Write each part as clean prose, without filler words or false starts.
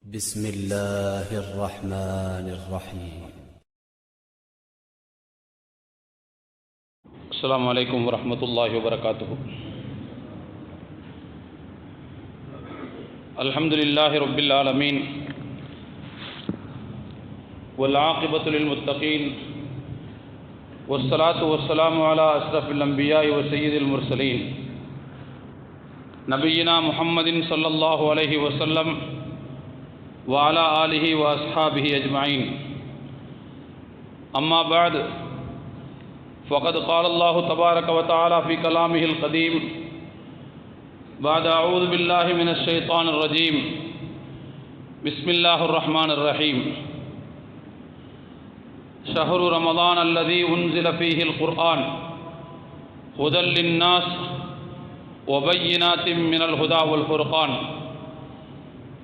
بسم الله الرحمن الرحيم. السلام عليكم ورحمة الله وبركاته. الحمد لله رب العالمين والعاقبة للمتقين والصلاة والسلام على أشرف الأنبياء وسيد المرسلين نبينا محمد صلى الله عليه وسلم وعلى آله وأصحابه أجمعين. أما بعد، فقد قال الله تبارك وتعالى في كلامه القديم بعد أعوذ بالله من الشيطان الرجيم بسم الله الرحمن الرحيم. شهر رمضان الذي أنزل فيه القرآن هدى للناس وبينات من الهدى والفرقان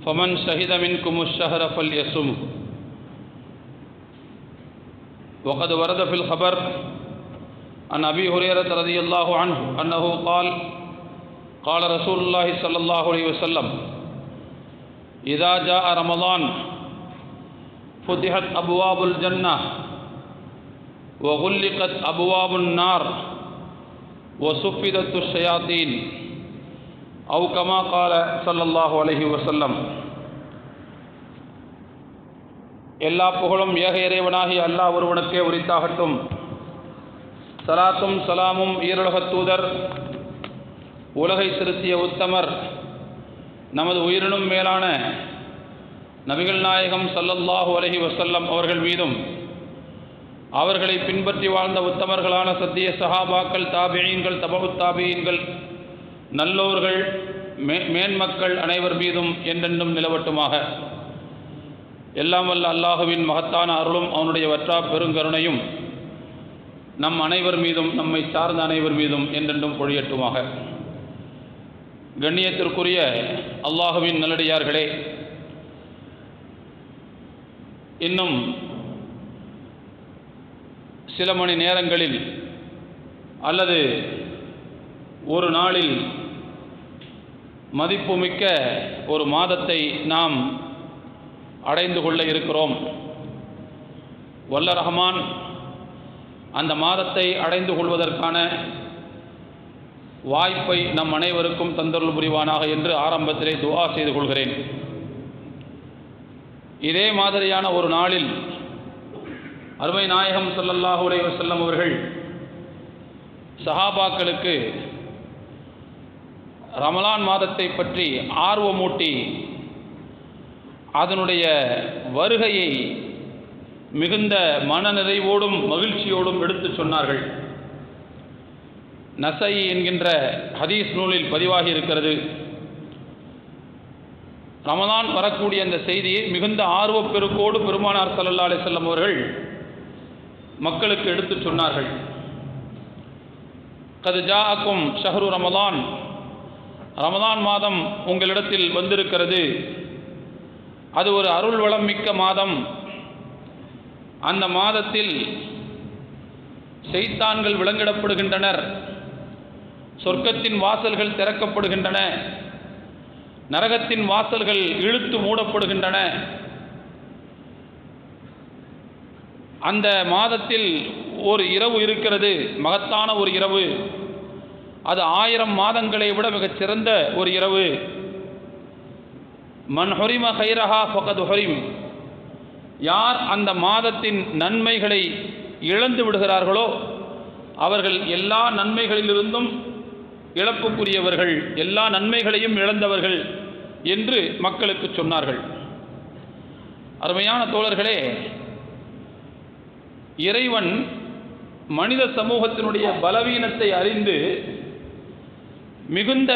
فمن شهد منكم الشهر فليصم. وقد ورد في الخبر عن أبي هريرة رضي الله عنه أنه قال قال رسول الله صلى الله عليه وسلم: إذا جاء رمضان فتحت أبواب الجنة وغلقت أبواب النار وصفدت الشياطين أو كما قال صلى الله عليه وسلم. எல்லா புகழும் ஏக இறைவனாகிய அல்லாஹ் ஒருவனுக்கே உரித்தாகட்டும். சலாத்தும் சலாமும் ஈருலகத் தூதர், உலகை திருத்திய உத்தமர், நமது உயிரினும் மேலான நபிகள் நாயகம் ஸல்லல்லாஹு அலைஹி வஸல்லம் அவர்கள் மீதும், அவர்களை பின்பற்றி வாழ்ந்த உத்தமர்களான சத்திய சஹாபாக்கள், தாபிஈன்கள், தபஉத் தாபிஈன்கள், நல்லோர்கள், மேன்மக்கள் அனைவர் மீதும் என்றென்றும் நிலவட்டுமாக. எல்லாம் வல்ல அல்லாஹுவின் மகத்தான அருளும் அவனுடைய வற்றா பெருங்கருணையும் நம் அனைவர் மீதும், நம்மை சார்ந்த அனைவர் மீதும் என்றென்றும் பொழியட்டுமாக. கண்ணியத்திற்குரிய அல்லாஹுவின் நல்லடியார்களே, இன்னும் சில மணி நேரங்களில் அல்லது ஒரு நாளில் மதிப்புமிக்க ஒரு மாதத்தை நாம் அடைந்து கொள்ள இருக்கிறோம். வல்ல ரஹ்மான் அந்த மாதத்தை அடைந்து கொள்வதற்கான வாய்ப்பை நம் அனைவருக்கும் தந்தருள் புரிவானாக என்று ஆரம்பத்திலே துஆ செய்து கொள்கிறேன். இதே மாதிரியான ஒரு நாளில் அருமை நாயகம் ஸல்லல்லாஹு அலைஹி வஸல்லம் அவர்கள் சஹாபாக்களுக்கு ரமலான் மாதத்தை பற்றி ஆர்வமூட்டி அதனுடைய வருகையை மிகுந்த மனநிறைவோடும் மகிழ்ச்சியோடும் எடுத்து சொன்னார்கள். நஸை என்கின்ற ஹதீஸ் நூலில் பதிவாகி இருக்கிறது. ரமலான் வரக்கூடிய அந்த செய்தியை மிகுந்த ஆர்வப்பெருக்கோடு பெருமானார் ஸல்லல்லாஹு அலைஹி வஸல்லம் அவர்கள் மக்களுக்கு எடுத்து சொன்னார்கள். கத் ஜாஅக்கும் ஷஹ்ரு ரமலான், ரமலான் மாதம் உங்களிடத்தில் வந்திருக்கிறது. அது ஒரு அருள் வளம் மிக்க மாதம். அந்த மாதத்தில் ஷைத்தான்கள் விலங்கிடப்படுகின்றனர், சொர்க்கத்தின் வாசல்கள் திறக்கப்படுகின்றன, நரகத்தின் வாசல்கள் இழுத்து மூடப்படுகின்றன. அந்த மாதத்தில் ஒரு இரவு இருக்கிறது, மகத்தான ஒரு இரவு. அது 1000 மாதங்களை விட மிகச் சிறந்த ஒரு இரவு. மன் ஹுரிம கைரஹா ஃபகத் ஹுரிம். யார் அந்த மாதத்தின் நன்மைகளை இழந்து விடுகிறார்களோ அவர்கள் எல்லா நன்மைகளிலிருந்தும் இழப்புக்குரியவர்கள், எல்லா நன்மைகளையும் இழந்தவர்கள் என்று மக்களுக்கு சொன்னார்கள். அருமையான தோழர்களே, இறைவன் மனித சமூகத்தினுடைய பலவீனத்தை அறிந்து மிகுந்த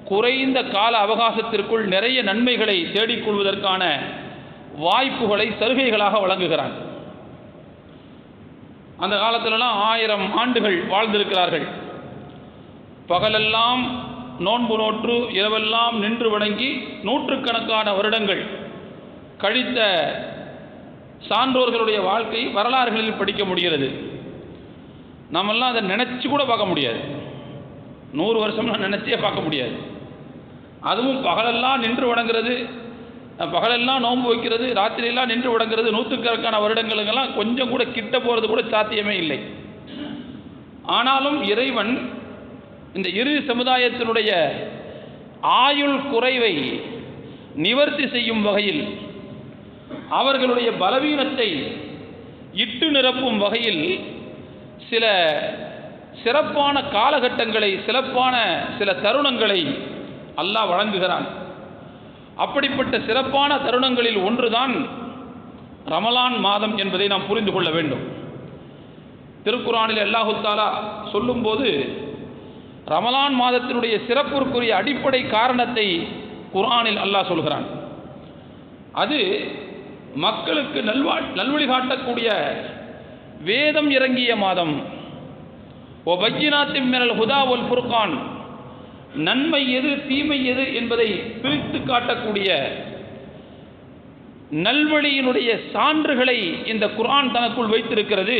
குறைந்த கால அவகாசத்திற்குள் நிறைய நன்மைகளை தேடிக்கொள்வதற்கான வாய்ப்புகளை சலுகைகளாக வழங்குகிறான். அந்த காலத்திலலாம் 1000 ஆண்டுகள் வாழ்ந்திருக்கிறார்கள். பகலெல்லாம் நோன்பு நோற்று இரவெல்லாம் நின்று வணங்கி நூற்றுக்கணக்கான வருடங்கள் கழித்த சான்றோர்களுடைய வாழ்க்கை வரலாறுகளில் படிக்க முடிகிறது. நம்மெல்லாம் அதை நினச்சி கூட பார்க்க முடியாது. 100 வருஷம்லாம் நினச்சே பார்க்க முடியாது. அதுவும் பகலெல்லாம் நின்று வணங்குறது, பகலெல்லாம் நோன்பு வைக்கிறது, ராத்திரியெல்லாம் நின்று வணங்குறது, நூற்றுக்கணக்கான வருடங்களுக்கெல்லாம் கொஞ்சம் கூட கிட்ட போகிறது கூட சாத்தியமே இல்லை. ஆனாலும் இறைவன் இந்த இரு சமுதாயத்தினுடைய ஆயுள் குறைவை நிவர்த்தி செய்யும் வகையில், அவர்களுடைய பலவீனத்தை இட்டு நிரப்பும் வகையில் சில சிறப்பான காலகட்டங்களை, சிறப்பான சில தருணங்களை அல்லாஹ் வழங்குகிறான். அப்படிப்பட்ட சிறப்பான தருணங்களில் ஒன்றுதான் ரமலான் மாதம் என்பதை நாம் புரிந்து கொள்ள வேண்டும். திருக்குர்ஆனில் அல்லாஹ் தஆலா சொல்லும்போது ரமலான் மாதத்தினுடைய சிறப்பிற்குரிய அடிப்படை காரணத்தை குர்ஆனில் அல்லாஹ் சொல்கிறான். அது மக்களுக்கு நல்வழி காட்டக்கூடிய வேதம் இறங்கிய மாதம். ஓ பையினாத்தின் மினல் ஹுதா வல் ஃபுர்கான், நன்மை எது தீமை எது என்பதை பிரித்து காட்டக்கூடிய நல்வழியினுடைய சான்றுகளை இந்த குர்ஆன் தனக்குள் வைத்திருக்கிறது.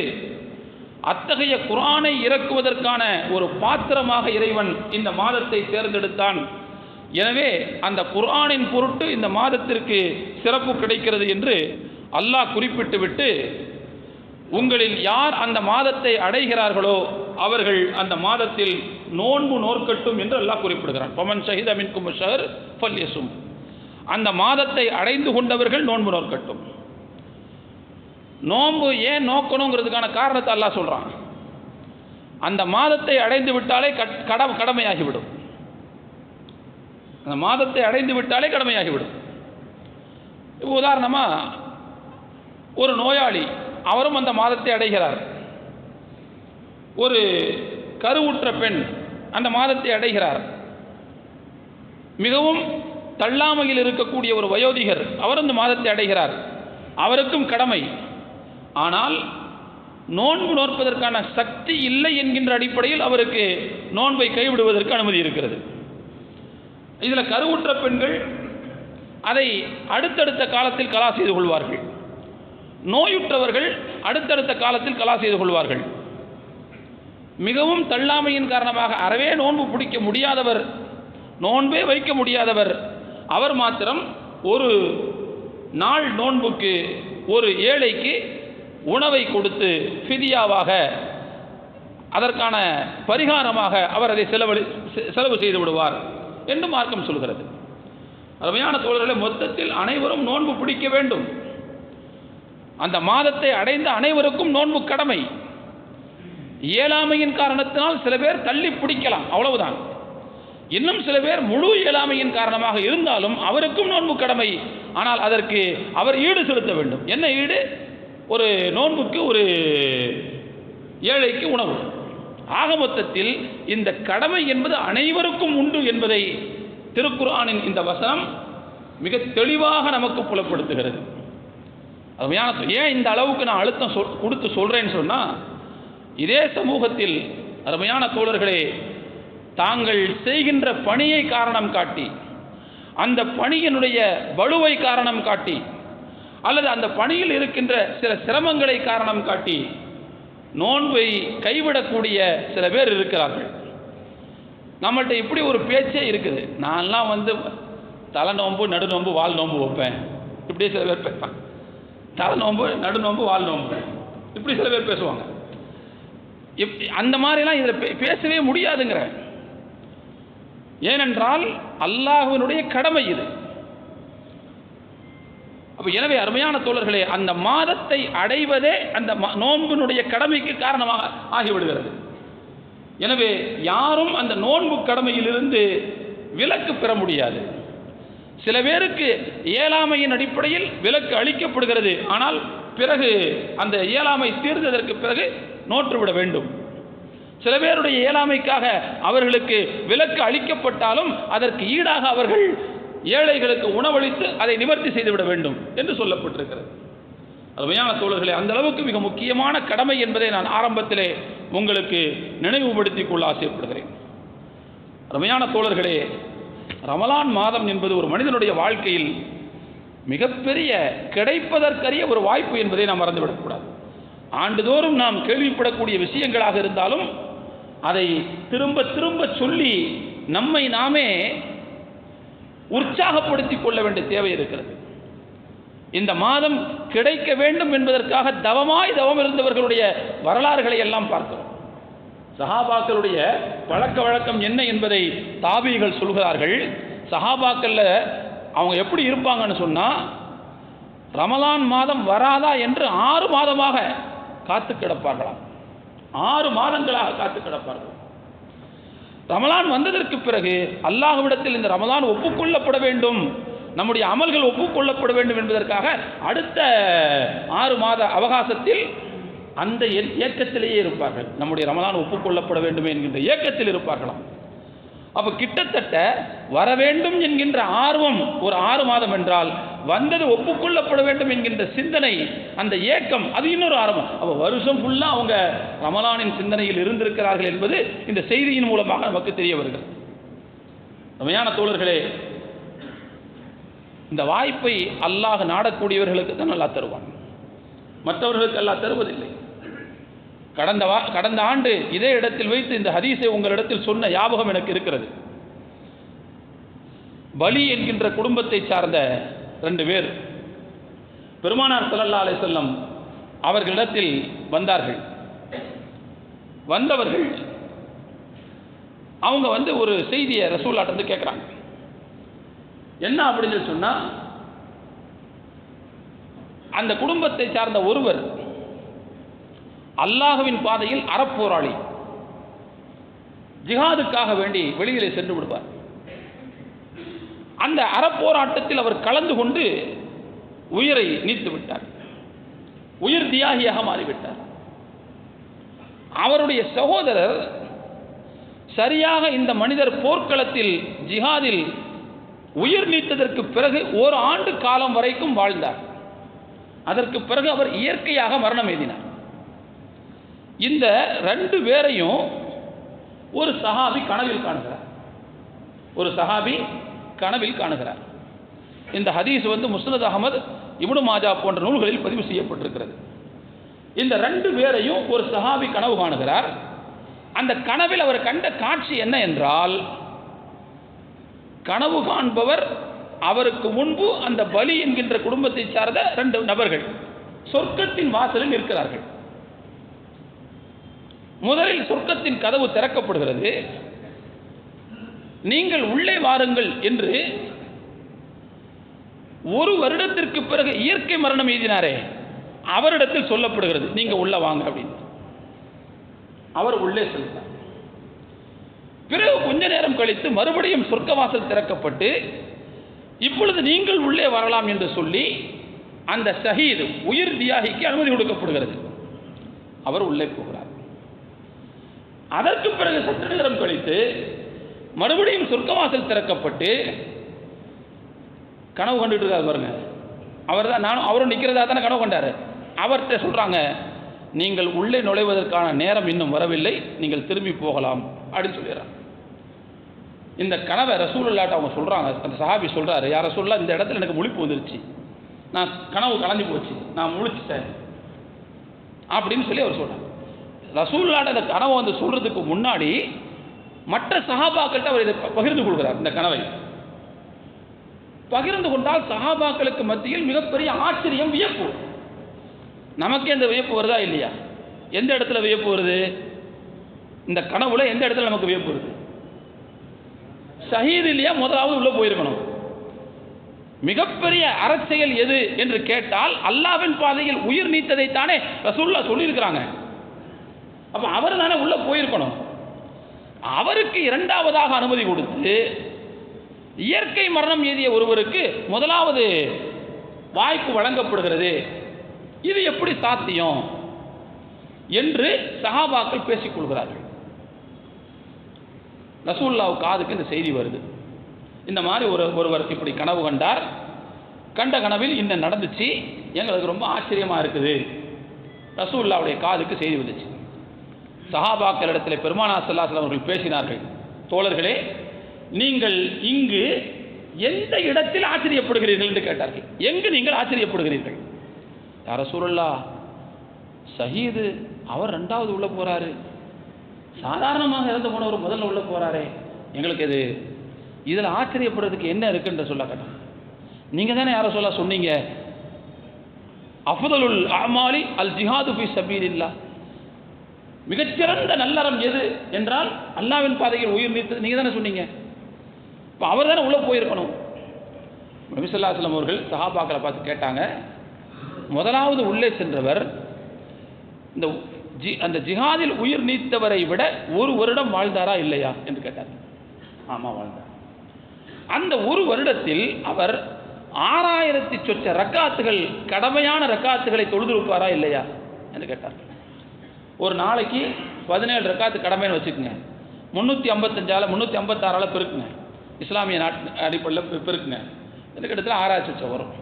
அத்தகைய குர்ஆனை இறக்குவதற்கான ஒரு பாத்திரமாக இறைவன் இந்த மாதத்தை தேர்ந்தெடுத்தான். எனவே அந்த குர்ஆனின் பொருட்டு இந்த மாதத்திற்கு சிறப்பு கிடைக்கிறது என்று அல்லாஹ் குறிப்பிட்டுவிட்டு, உங்களில் யார் அந்த மாதத்தை அடைகிறார்களோ அவர்கள் அந்த மாதத்தில் நோன்பு நோற்கட்டும் என்று அல்லாஹ் குறிப்பிடுகிறான். ஃபமன் ஷஹித மின்கும் ஷஹர் ஃபல்யஸும், அந்த மாதத்தை அடைந்து கொண்டவர்கள் நோன்பு நோற்கட்டும். நோன்பு ஏன் நோக்கணுங்கிறதுக்கான காரணத்தை அல்லாஹ் சொல்றான். அந்த மாதத்தை அடைந்து விட்டாலே கடமையாகிவிடும். அந்த மாதத்தை அடைந்து விட்டாலே கடமையாகிவிடும். இப்போ உதாரணமாக ஒரு நோயாளி, அவரும் அந்த மாதத்தை அடைகிறார். ஒரு கருவுற்ற பெண் அந்த மாதத்தை அடைகிறார். மிகவும் தள்ளாமையில் இருக்கக்கூடிய ஒரு வயோதிகர், அவர் அந்த மாதத்தை அடைகிறார். அவருக்கும் கடமை. ஆனால் நோன்பு நோற்பதற்கான சக்தி இல்லை என்கின்ற அடிப்படையில் அவருக்கு நோன்பை கைவிடுவதற்கு அனுமதி இருக்கிறது. இதில் கருவுற்ற பெண்கள் அதை அடுத்தடுத்த காலத்தில் கலா செய்து கொள்வார்கள். நோயுற்றவர்கள் அடுத்தடுத்த காலத்தில் கலா செய்து கொள்வார்கள். மிகவும் தள்ளாமையின் காரணமாக அறவே நோன்பு பிடிக்க முடியாதவர், நோன்பே வைக்க முடியாதவர், அவர் மாத்திரம் ஒரு நாள் நோன்புக்கு ஒரு ஏழைக்கு உணவை கொடுத்து ஃபிதியாவாக, அதற்கான பரிகாரமாக அவர் அதை செலவு செய்து விடுவார் என்று மார்க்கம் சொல்கிறது. அருமையான தோழர்களே, மொத்தத்தில் அனைவரும் நோன்பு பிடிக்க வேண்டும். அந்த மாதத்தை அடைந்த அனைவருக்கும் நோன்பு கடமை. இயலாமையின் காரணத்தினால் சில பேர் தள்ளி பிடிக்கலாம், அவ்வளவுதான். இன்னும் சில பேர் முழு இயலாமையின் காரணமாக இருந்தாலும் அவருக்கும் நோன்பு கடமை. ஆனால் அதற்கு அவர் ஈடு செலுத்த வேண்டும். என்ன ஈடு? ஒரு நோன்புக்கு ஒரு ஏழைக்கு உணவு. ஆக மொத்தத்தில் இந்த கடமை என்பது அனைவருக்கும் உண்டு என்பதை திருக்குர்ஆனின் இந்த வசனம் மிக தெளிவாக நமக்கு புலப்படுத்துகிறது. அருமையான, ஏன் இந்த அளவுக்கு நான் அழுத்தம் கொடுத்து சொல்றேன்னு சொன்னா, இதே சமூகத்தில் அருமையான தோழர்களே, தாங்கள் செய்கின்ற பணியை காரணம் காட்டி, அந்த பணியினுடைய வலுவை காரணம் காட்டி, அல்லது அந்த பணியில் இருக்கின்ற சில சிரமங்களை காரணம் காட்டி நோன்பை கைவிடக்கூடிய சில பேர் இருக்கிறார்கள். நம்மள்கிட்ட இப்படி ஒரு பேச்சே இருக்குது. நான்லாம் தலை நோன்பு, நடு நோன்பு, வால் நோன்பு வைப்பேன், இப்படி சில பேர் பேசுவாங்க. தலை நோன்பு, நடு நோன்பு, வால் நோன்பு, இப்படி சில பேர் பேசுவாங்க. அந்த மாதிரிலாம் இதில் பேசவே முடியாதுங்கிற. ஏனென்றால் அல்லாஹ்வினுடைய கடமை இது. அப்போ எனவே அருமையான தோழர்களே, அந்த மாதத்தை அடைவதே அந்த நோன்பினுடைய கடமைக்கு காரணமாக ஆகிவிடுகிறது. எனவே யாரும் அந்த நோன்பு கடமையிலிருந்து விலக்கு பெற முடியாது. சில பேருக்கு இயலாமையின் அடிப்படையில் விலக்கு அளிக்கப்படுகிறது. ஆனால் பிறகு அந்த இயலாமை தீர்ந்ததற்கு பிறகு நோற்றுவிட வேண்டும். சில பேருடைய இயலாமைக்காக அவர்களுக்கு விலக்கு அளிக்கப்பட்டாலும் அதற்கு ஈடாக அவர்கள் ஏழைகளுக்கு உணவளித்து அதை நிவர்த்தி செய்துவிட வேண்டும் என்று சொல்லப்பட்டிருக்கிறது. அருமையான தோழர்களே, அந்த அளவுக்கு மிக முக்கியமான கடமை என்பதை நான் ஆரம்பத்திலே உங்களுக்கு நினைவுபடுத்திக் கொள்ள ஆசைப்படுகிறேன். அருமையான தோழர்களே, ரமலான் மாதம் என்பது ஒரு மனிதனுடைய வாழ்க்கையில் மிகப்பெரிய கிடைப்பதற்கரிய ஒரு வாய்ப்பு என்பதை நாம் மறந்துவிடக்கூடாது. ஆண்டுதோறும் நாம் கேள்விப்படக்கூடிய விஷயங்களாக இருந்தாலும் அதை திரும்ப திரும்ப சொல்லி நம்மை நாமே உற்சாகப்படுத்திக் கொள்ள வேண்டிய தேவை இருக்கிறது. இந்த மாதம் கிடைக்க வேண்டும் என்பதற்காக தவம் இருந்தவர்களுடைய வரலாறுகளை எல்லாம் பார்க்கிறோம். சஹாபாக்களுடைய பழக்க வழக்கம் என்ன என்பதை தாபீகள் சொல்கிறார்கள். சஹாபாக்கள்ல அவங்க எப்படி இருப்பாங்கன்னு சொன்னா, ரமலான் மாதம் வராதா என்று 6 மாதமாக காத்து கிடப்பார்களாம். 6 மாதங்களாக காத்து கிடப்பார்கள். ரமலான் வந்ததற்கு பிறகு அல்லாஹ்விடத்தில் இந்த ரமலான் ஒப்புக்கொள்ளப்பட வேண்டும், நம்முடைய அமல்கள் ஒப்புக்கொள்ளப்பட வேண்டும் என்பதற்காக அடுத்த 6 மாத அவகாசத்தில் அந்த இயக்கத்திலேயே இருப்பார்கள். நம்முடைய ரமலான் ஒப்புக்கொள்ளப்பட வேண்டும் என்கின்ற இயக்கத்தில் இருப்பார்களாம். அப்போ கிட்டத்தட்ட வர வேண்டும் என்கின்ற ஆர்வம் ஒரு 6 மாதம் என்றால், வந்தது ஒப்புக்கொள்ளப்பட வேண்டும் என்கின்ற சிந்தனை, அந்த ஏக்கம், அது இன்னொரு ஆர்வம். அப்போ வருஷம் ஃபுல்லாக அவங்க ரமலானின் சிந்தனையில் இருந்திருக்கிறார்கள் என்பது இந்த செய்தியின் மூலமாக நமக்கு தெரிய வருகிறது. உண்மையான தோழர்களே, இந்த வாய்ப்பை அல்லாஹ் நாடக்கூடியவர்களுக்கு தான் அல்லாஹ் தருவான், மற்றவர்களுக்கு அல்லாஹ் தருவதில்லை. கடந்த ஆண்டு இதே இடத்தில் வைத்து இந்த ஹதீஸை உங்களிடத்தில் சொன்ன ஞாபகம் எனக்கு இருக்கிறது. பலி என்கின்ற குடும்பத்தை சார்ந்த 2 பேர் பெருமானார் ஸல்லல்லாஹு அலைஹி வஸல்லம் அவர்களிடத்தில் வந்தார்கள். வந்தவர்கள் அவங்க ஒரு செய்தியை ரசூலுல்லாஹ் கிட்ட கேட்குறாங்க. என்ன அப்படின்னு சொன்னா, அந்த குடும்பத்தை சார்ந்த ஒருவர் அல்லாஹ்வின் பாதையில் அறப்போராளி, ஜிஹாதுக்காக வேண்டி வெளியிலே சென்று விடுவார். அந்த அறப்போராட்டத்தில் அவர் கலந்து கொண்டு உயிரை நீத்து விட்டார், உயிர் தியாகியாக மாறிவிட்டார். அவருடைய சகோதரர் சரியாக இந்த மனிதர் போர்க்களத்தில் ஜிஹாதில் உயிர் நீத்ததற்கு பிறகு 1 ஆண்டு காலம் வரைக்கும் வாழ்ந்தார். அதற்கு பிறகு அவர் இயற்கையாக மரணம் எய்தினார். இந்த 2 பேரையும் ஒரு சஹாபி கனவில் காணுகிறார். இந்த ஹதீஸ் முஸ்னத் அஹ்மத், இப்னு மாஜா போன்ற நூல்களில் பதிவு செய்யப்பட்டிருக்கிறது. இந்த 2 பேரையும் ஒரு சஹாபி கனவு காணுகிறார். அந்த கனவில் அவர் கண்ட காட்சி என்ன என்றால், கனவு காண்பவர் அவருக்கு முன்பு அந்த பலி என்கின்ற குடும்பத்தை சார்ந்த 2 நபர்கள் சொர்க்கத்தின் வாசலில் இருக்கிறார்கள். முதலில் சொர்க்கத்தின் கதவு திறக்கப்படுகிறது. நீங்கள் உள்ளே வாருங்கள் என்று 1 வருடத்திற்கு பிறகு இயற்கை மரணம் எய்தினாரே அவரிடத்தில் சொல்லப்படுகிறது, நீங்க உள்ள வாங்க அப்படின்னு. அவர் உள்ளே செல்கிறார். பிறகு கொஞ்ச நேரம் கழித்து மறுபடியும் சொர்க்கவாசல் திறக்கப்பட்டு, இப்பொழுது நீங்கள் உள்ளே வரலாம் என்று சொல்லி அந்த ஷஹீத் உயிர் தியாகிக்கு அனுமதி கொடுக்கப்படுகிறது. அவர் உள்ளே போகிறார். அதற்கு பிறகு சற்று நேரம் கழித்து மறுபடியும் சொர்க்கவாசல் திறக்கப்பட்டு, கனவு கண்டுட்டு இருக்காரு பாருங்க. அவர் தான், நானும் அவரும் நிற்கிறதா தானே கனவு கண்டாரு. அவர்கிட்ட சொல்றாங்க, நீங்கள் உள்ளே நுழைவதற்கான நேரம் இன்னும் வரவில்லை, நீங்கள் திரும்பி போகலாம் அப்படின்னு சொல்லிடுறாங்க. இந்த கனவை ரசூலுல்லாஹ் அவங்க சொல்றாங்க. அந்த சஹாபி சொல்றாரு, யார் ரசூலுல்லாஹ், இந்த இடத்துல எனக்கு முழிப்பு வந்துருச்சு, நான் கனவு கலந்து போச்சு, நான் முழிச்சிட்டேன் அப்படின்னு சொல்லி அவர் சொல்றார். ரசூலுல்லாஹ் அந்த கனவை சொல்றதுக்கு முன்னாடி மற்ற சஹாபாக்கள்கிட்ட அவர் இதை பகிர்ந்து கொள்கிறார். இந்த கனவை பகிர்ந்து கொண்டால் சஹாபாக்களுக்கு மத்தியில் மிகப்பெரிய ஆச்சரியம், வியப்பு. நமக்கே இந்த வியப்பு வருதா இல்லையா? எந்த இடத்துல வியப்பு வருது? இந்த கனவுல எந்த இடத்துல நமக்கு வியப்பு வருது? ஷஹீத் இல்லையா முதலாவது உள்ள போயிருக்கணும். மிகப்பெரிய அரசியல் எது என்று கேட்டால் அல்லாஹ்வின் பாதையில் உயிர் நீத்ததைத்தானே ரசூலுல்லாஹ் சொல்லியிருக்கிறாங்க. அப்ப அவர் தானே உள்ள போயிருக்கணும். அவருக்கு 2வதாக அனுமதி கொடுத்து இயற்கை மரணம் எய்திய ஒருவருக்கு முதலாவது வாய்ப்பு வழங்கப்படுகிறது. இது எப்படி சாத்தியம் என்று சஹாபாக்கள் பேசிக் கொள்கிறார்கள். ரசூலுல்லாஹ் காதுக்கு இந்த செய்தி வருது. இந்த மாதிரி ஒருவர் இப்படி கனவு கண்டார், கண்ட கனவில் இன்னும் நடந்துச்சு, எங்களுக்கு ரொம்ப ஆச்சரியமாக இருக்குது. ரசூலுல்லாஹ்வுடைய காதுக்கு செய்தி வந்துச்சு. சஹாபாக்களிடத்தில் பெருமானார் ஸல்லல்லாஹு அலைஹி அவர்கள் பேசினார்கள், தோழர்களே, நீங்கள் இங்கு எந்த இடத்தில் ஆச்சரியப்படுகிறீர்கள் என்று கேட்டார்கள். எங்கு நீங்கள் ஆச்சரியப்படுகிறீர்கள்? யா ரசூலுல்லாஹ், ஷஹீது அவர் 2வது உள்ள போறாரு, சாதாரணமாக இறந்து போனவர் முதல்ல உள்ள போறாரே, எங்களுக்கு இது இதில் ஆச்சரியப்படுறதுக்கு என்ன இருக்குன்ற சொல்ல கேட்டாங்க. நீங்கள் தானே யாரை சொல்ல சொன்னீங்க, அஃதலுல் அமாலி அல் ஜிஹாது ஃபீ சபீலில்லாஹ், மிகச்சிறந்த நல்லறம் எது என்றால் அல்லாஹ்வின் பாதையில் உயிர் நீத்து. நீங்கள் தானே சொன்னீங்க, இப்போ அவர் தானே உள்ளே போயிருக்கணும். நபி ஸல்லல்லாஹு அலைஹி வஸல்லம் அவர்கள் சஹாபாக்களை பார்த்து கேட்டாங்க, முதலாவது உள்ளே சென்றவர் அந்த ஜிஹாதில் உயிர் நீத்தவரை விட ஒரு வருடம் வாழ்ந்தாரா இல்லையா என்று கேட்டார். ஆமாம், வாழ்ந்தார். அந்த ஒரு வருடத்தில் அவர் 6000 சொச்ச ரக்காத்துகள், கடமையான ரக்காத்துகளை தொழுதிருப்பாரா இல்லையா என்று கேட்டார். ஒரு நாளைக்கு 17 ரக்காத்து கடமைன்னு வச்சுக்கோங்க, 355 356 பெருக்குங்க, இஸ்லாமிய அடிப்படையில் பெருக்குங்க, இது கிட்டத்தட்ட 6000 சொச்சம் வரும்.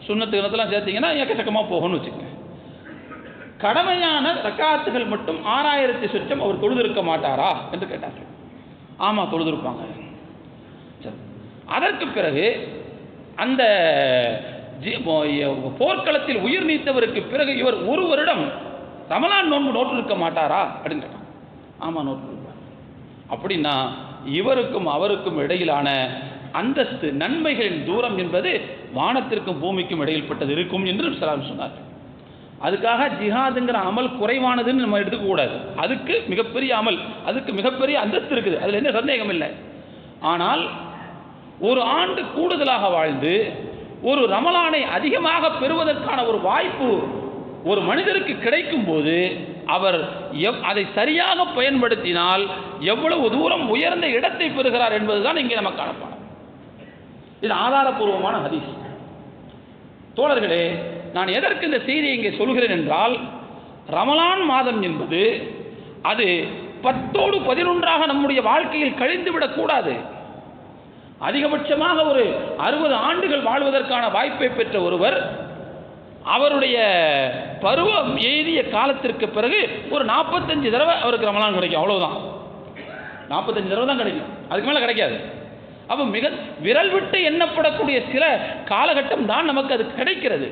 சுன்னத்து இனத்தெல்லாம் சேர்த்திங்கன்னா எக்கச்சக்கமாக போகணும்னு வச்சுக்கோங்க. கடமையான ரக்காத்துகள் மட்டும் 6000 சொச்சம் அவர் தொழுதிருக்க மாட்டாரா என்று கேட்டார்கள். ஆமாம், தொழுதிருப்பாங்க. அதற்கு பிறகு அந்த போர்க்களத்தில் உயிர் நீத்தவருக்கு பிறகு இவர் ஒரு வருடம் ரமலான் நோன்பு நோட்டிருக்க மாட்டாரா அப்படின்னு கேட்டாங்க. ஆமாம், நோட்டிருப்பார். அப்படின்னா இவருக்கும் அவருக்கும் இடையிலான அந்தஸ்து, நன்மைகளின் தூரம் என்பது வானத்திற்கும் பூமிக்கும் இடையில் பட்டது இருக்கும் என்று சொன்னார். அதுக்காக ஜிஹாதுங்கிற அமல் குறைவானதுன்னு நம்ம எடுத்துக்கூடாது. அதுக்கு மிகப்பெரிய அமல், அதுக்கு மிகப்பெரிய அந்தஸ்து இருக்குது, அதில் எந்த சந்தேகம் இல்லை. ஆனால் ஒரு ஆண்டு கூடுதலாக வாழ்ந்து ஒரு ரமலானை அதிகமாக பெறுவதற்கான ஒரு வாய்ப்பு ஒரு மனிதருக்கு கிடைக்கும் போது அவர் அதை சரியாக பயன்படுத்தினால் எவ்வளவு தூரம் உயர்ந்த இடத்தை பெறுகிறார் என்பதுதான் இங்கே நம்ம காணப்படும். இது ஆதாரபூர்வமான ஹதீஸ். தோழர்களே, நான் எதற்கு இந்த செய்தியை இங்கே சொல்கிறேன் என்றால், ரமலான் மாதம் என்பது அது 10ஓடு 11ஆக நம்முடைய வாழ்க்கையில் கழிந்துவிடக்கூடாது. அதிகபட்சமாக ஒரு 60 ஆண்டுகள் வாழ்வதற்கான வாய்ப்பை பெற்ற ஒருவர் அவருடைய பருவம் எய்திய காலத்திற்கு பிறகு ஒரு 45 தடவை அவருக்கு ரமலான் கிடைக்கும். அவ்வளவுதான், 45 தடவை தான் கிடைக்கும், அதுக்கு மேலே கிடைக்காது. அப்போ மிக விரல் விட்டு எண்ணப்படக்கூடிய சில காலகட்டம் தான் நமக்கு அது கிடைக்கிறது.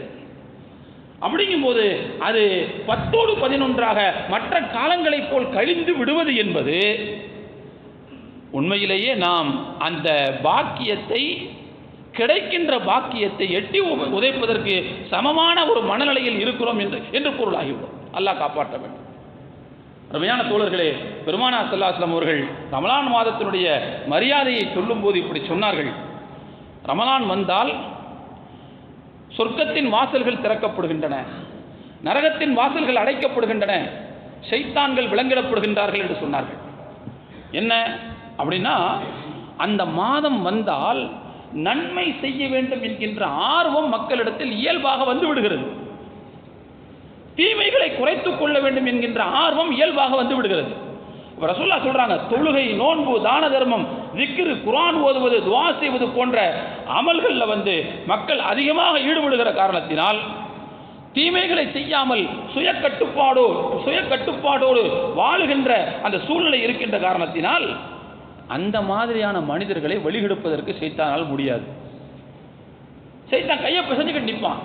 அப்படிங்கும்போது அது 10ஓடு 11ஆக மற்ற காலங்களைப் போல் கழிந்து விடுவது என்பது உண்மையிலேயே நாம் அந்த பாக்கியத்தை, கிடைக்கின்ற பாக்கியத்தை எட்டி உதைப்பதற்கு சமமான ஒரு மனநிலையில் இருக்கிறோம் என்று பொருளாகிவிடும். அல்லாஹ் காப்பாற்ற வேண்டும். அருமையான தோழர்களே, பெருமானார் ஸல்லல்லாஹு அலைஹி வஸல்லம் அவர்கள் ரமலான் மாதத்தினுடைய மரியாதையை சொல்லும்போது இப்படி சொன்னார்கள். ரமலான் வந்தால் சொர்க்கத்தின் வாசல்கள் திறக்கப்படுகின்றன, நரகத்தின் வாசல்கள் அடைக்கப்படுகின்றன, ஷைத்தான்கள் விலங்கிடப்படுகின்றார்கள் என்று சொன்னார்கள். என்ன அப்படின்னா, அந்த மாதம் வந்தால் நன்மை செய்ய வேண்டும் என்கின்ற ஆர்வம் மக்களிடத்தில் இயல்பாக வந்து விடுகிறது. தீமைகளை குறைத்துக் கொள்ள வேண்டும் என்கின்ற ஆர்வம் இயல்பாக வந்து விடுகிறது. ரசூலுல்லாஹ் சொல்றாங்க, தொழுகை, நோன்பு, தான தர்மம், திக்ரு, குர்ஆன் ஓதுவது, துஆ செய்வது போன்ற அமல்கள்ல மக்கள் அதிகமாக ஈடுபடுகிற காரணத்தினால் தீமைகளை செய்யாமல் சுய கட்டுப்பாடோடு வாழுகின்ற அந்த சூழ்நிலை இருக்கின்ற காரணத்தினால் அந்த மாதிரியான மனிதர்களை வெளியெடுப்பதற்கு சைத்தானால் முடியாது. சைத்தான் கையை பிசைஞ்சுக்கிட்டு நிற்பான்.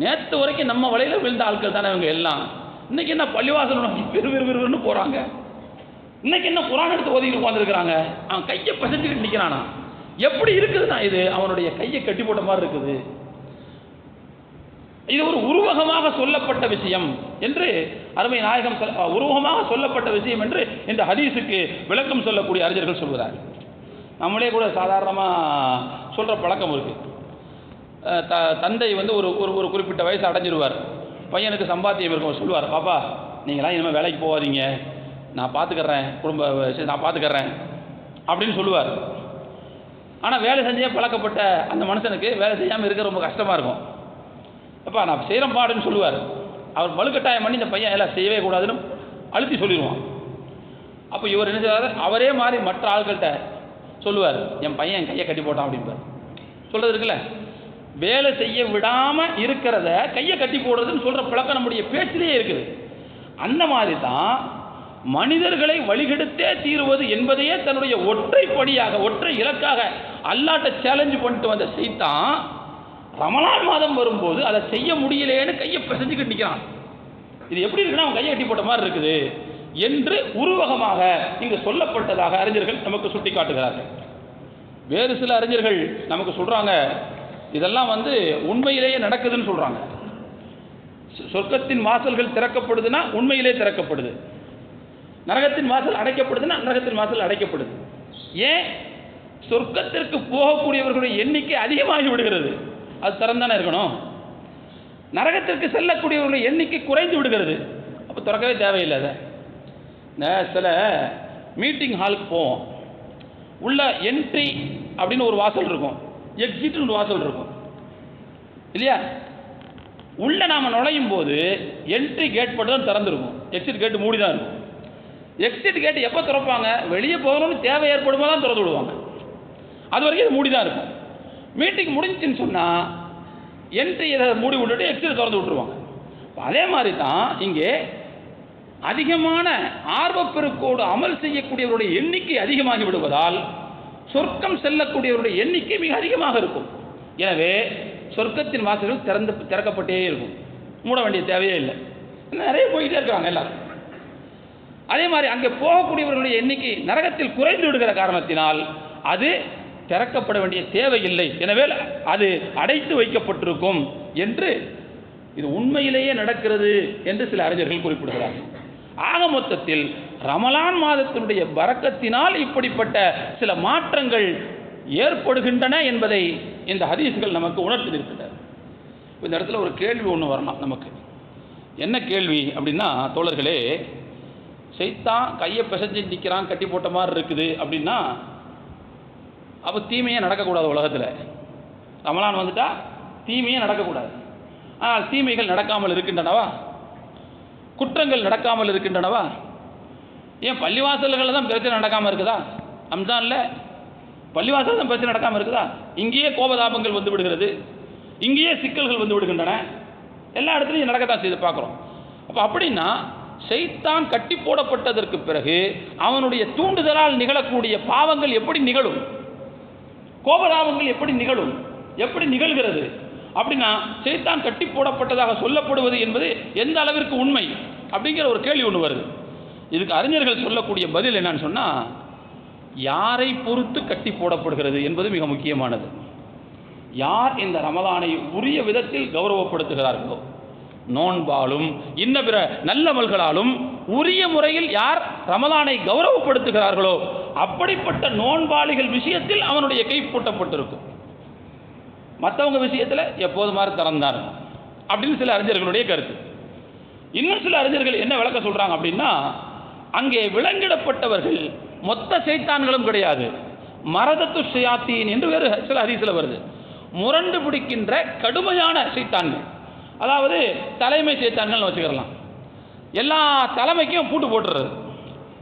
நேற்று வரைக்கும் நம்ம வலையில விழுந்த ஆட்கள் தானே இவங்க எல்லாம். இன்னைக்கு என்ன பள்ளிவாசல் விறுவிறுன்னு போறாங்க, இன்னைக்கு என்ன குர்ஆன் எடுத்து ஓதிட்டு உட்கார்ந்துருக்கிறாங்க. அவன் கையை பிசைஞ்சுக்கிட்டு நிற்கிறானா? எப்படி இருக்குதுன்னா இது அவனுடைய கையை கட்டி போட்ட மாதிரி இருக்குது. இது ஒரு உருவகமாக சொல்லப்பட்ட விஷயம் என்று அருமை நாயகம் உருவகமாக சொல்லப்பட்ட விஷயம் என்று இந்த ஹதீஸுக்கு விளக்கம் சொல்லக்கூடிய அறிஞர்கள் சொல்கிறார்கள். நம்மளே கூட சாதாரணமாக சொல்கிற பழக்கம் இருக்குது. தந்தை ஒரு குறிப்பிட்ட வயசு அடைஞ்சிருவார், பையனுக்கு சம்பாத்தியம் இருக்கும், சொல்லுவார், பாப்பா நீங்களாம் இனிமேல் வேலைக்கு போகாதீங்க, நான் பார்த்துக்கிறேன், குடும்ப நான் பார்த்துக்கிறேன் அப்படின்னு சொல்லுவார். ஆனால் வேலை செஞ்சே பழக்கப்பட்ட அந்த மனுஷனுக்கு வேலை செய்யாமல் இருக்க ரொம்ப கஷ்டமாக இருக்கும். அப்பா நான் செய்கிறேன் பாடுன்னு சொல்லுவார். அவர் வலுக்கட்டாயம் பண்ணி இந்த பையன் எல்லாம் செய்யவே கூடாதுன்னு அழுத்தி சொல்லிடுவான். அப்போ இவர் என்ன செய்வார், அவரே மாதிரி மற்ற ஆட்கள்கிட்ட சொல்லுவார், என் பையன் என் கையை கட்டி போட்டான் அப்படின்பார். சொல்கிறது இருக்குல்ல, வேலை செய்ய விடாமல் இருக்கிறத கையை கட்டி போடுறதுன்னு சொல்கிற பழக்கம் நம்முடைய பேச்சிலேயே இருக்குது. அந்த மாதிரி தான் மனிதர்களை வழிகெடுத்தே தீருவது என்பதையே தன்னுடைய ஒற்றை இலக்காக அல்லாட்ட சேலஞ்சு பண்ணிட்டு வந்த சைத்தான் ரமலான் மாதம் வரும்போது அதை செய்ய முடியலேன்னு கையை பிசைஞ்சுக்கிட்டு நிற்கிறான். இது எப்படி இருக்குன்னா அவன் கையை கட்டி போட்ட மாதிரி இருக்குது என்று உருவகமாக இங்கு சொல்லப்பட்டதாக அறிஞர்கள் நமக்கு சுட்டி காட்டுகிறார்கள். வேறு சில அறிஞர்கள் நமக்கு சொல்றாங்க, இதெல்லாம் உண்மையிலேயே நடக்குதுன்னு சொல்றாங்க. சொர்க்கத்தின் வாசல்கள் திறக்கப்படுதுன்னா உண்மையிலே திறக்கப்படுது, நரகத்தின் வாசல் அடைக்கப்படுதுன்னா நரகத்தின் வாசல் அடைக்கப்படுது. ஏன்? சொர்க்கத்திற்கு போகக்கூடியவர்களுடைய எண்ணிக்கை அதிகமாகி விடுகிறது, அது திறந்தானே இருக்கணும். நரகத்திற்கு செல்லக்கூடியவர்களுடைய எண்ணிக்கை குறைந்து விடுகிறது, அப்போ திறக்கவே தேவையில்லை. அதை சில மீட்டிங் ஹாலுக்கு போவோம், உள்ள என்ட்ரி அப்படின்னு ஒரு வாசல் இருக்கும், எக்ஸிட்னு ஒரு வாசல் இருக்கும் இல்லையா? உள்ள நாம் நுழையும் போது என்ட்ரி கேட் மட்டும் தான் திறந்துருக்கும், எக்ஸிட் கேட்டு மூடி தான் இருக்கும். எக்ஸிட் கேட்டு எப்போ திறப்பாங்க? வெளியே போகணும்னு தேவை ஏற்படுமா தான் திறந்து விடுவாங்க, அது வரைக்கும் இது மூடி தான் இருக்கும். மீட்டிங் முடிஞ்சுன்னு சொன்னால் என்ட்ரி இதை மூடி விட்டுட்டு எக்ஸிட் திறந்து விட்டுருவாங்க. அதே மாதிரி தான் இங்கே அதிகமான ஆர்வப்பெருக்கோடு அமல் செய்யக்கூடியவருடைய எண்ணிக்கை அதிகமாகி விடுவதால் சொர்க்கம் செல்லக்கூடியவருடைய எண்ணிக்கை மிக அதிகமாக இருக்கும். எனவே சொர்க்கத்தின் வாசல்கள் திறக்கப்பட்டே இருக்கும், மூட வேண்டிய தேவையே இல்லை. நிறைய போயிட்டே இருக்காங்க எல்லாரும். அதே மாதிரி அங்கே போகக்கூடியவர்களுடைய எண்ணிக்கை நரகத்தில் குறைந்து விடுகிற காரணத்தினால் அது திறக்கப்பட வேண்டிய தேவையில்லை, எனவே அது அடைத்து வைக்கப்பட்டிருக்கும் என்று இது உண்மையிலேயே நடக்கிறது என்று சில அறிஞர்கள் குறிப்பிடுகிறார்கள். ஆக மொத்தத்தில் ரமலான் மாதத்தினுடைய பரக்கத்தினால் இப்படிப்பட்ட சில மாற்றங்கள் ஏற்படுகின்றன என்பதை இந்த ஹதீஸ்கள் நமக்கு உணர்த்தி இருக்கின்றன. இந்த இடத்துல ஒரு கேள்வி ஒன்று வரலாம் நமக்கு. என்ன கேள்வி அப்படின்னா, தோழர்களே, சைத்தான் கையை பிசைஞ்சு நிற்கிறான், கட்டி போட்ட மாதிரி இருக்குது அப்படின்னா அப்போ தீமையே நடக்கக்கூடாது. உலகத்தில் ரமலான் வந்துட்டா தீமையே நடக்கக்கூடாது. ஆனால் தீமைகள் நடக்காமல் இருக்கின்றனவா? குற்றங்கள் நடக்காமல் இருக்கின்றனவா? ஏன் பள்ளிவாசல்களில் தான் பிரச்சனை நடக்காமல் இருக்குதா? ரம்ஜானில் பள்ளிவாசல் தான் பிரச்சனை நடக்காமல் இருக்குதா? இங்கேயே கோபதாபங்கள் வந்து விடுகிறது, இங்கேயே சிக்கல்கள் வந்து விடுகின்றன, எல்லா இடத்துலையும் நடக்கத்தான் செய்து பார்க்குறோம். அப்போ அப்படின்னா சைத்தான் கட்டி போடப்பட்டதற்கு பிறகு அவனுடைய தூண்டுதலால் நிகழக்கூடிய பாவங்கள் எப்படி நிகழும்? கோபதாபங்கள் எப்படி நிகழும்? எப்படி நிகழ்கிறது? அப்படின்னா சைத்தான் கட்டி போடப்பட்டதாக சொல்லப்படுவது என்பது எந்த அளவிற்கு உண்மை அப்படிங்கிற ஒரு கேள்வி ஒன்று வருது. இதுக்கு அறிஞர்கள் சொல்லக்கூடிய பதில் என்னன்னு சொன்னால், யாரை பொறுத்து கட்டி போடப்படுகிறது என்பது மிக முக்கியமானது. யார் இந்த ரமலானை உரிய விதத்தில் கௌரவப்படுத்துகிறார்களோ, நோன்பாலும் இன்ன பிற நல்லமல்களாலும் உரிய முறையில் யார் ரமலானை கௌரவப்படுத்துகிறார்களோ அப்படிப்பட்ட நோன்பாளிகள் விஷயத்தில் அவனுடைய கை பூட்டப்பட்டிருக்கும். மற்றவங்க விஷயத்தில் எப்போது மாதிரி திறந்தார் அப்படின்னு சில அறிஞர்களுடைய கருத்து. இன்னும் சில அறிஞர்கள் என்ன விளக்க சொல்றாங்க அப்படின்னா, அங்கே விலங்கிடப்பட்டவர்கள் மொத்த சைத்தான்களும் கிடையாது, மரதத்து ஷயாத்தீன் என்று வேறு சில ஹதீஸ்ல வருது. முரண்டு பிடிக்கின்ற கடுமையான சைத்தான்கள், அதாவது தலைமை சைத்தான்கள் வச்சுக்கலாம். எல்லா தலைமைக்கும் பூட்டு போட்டுறது.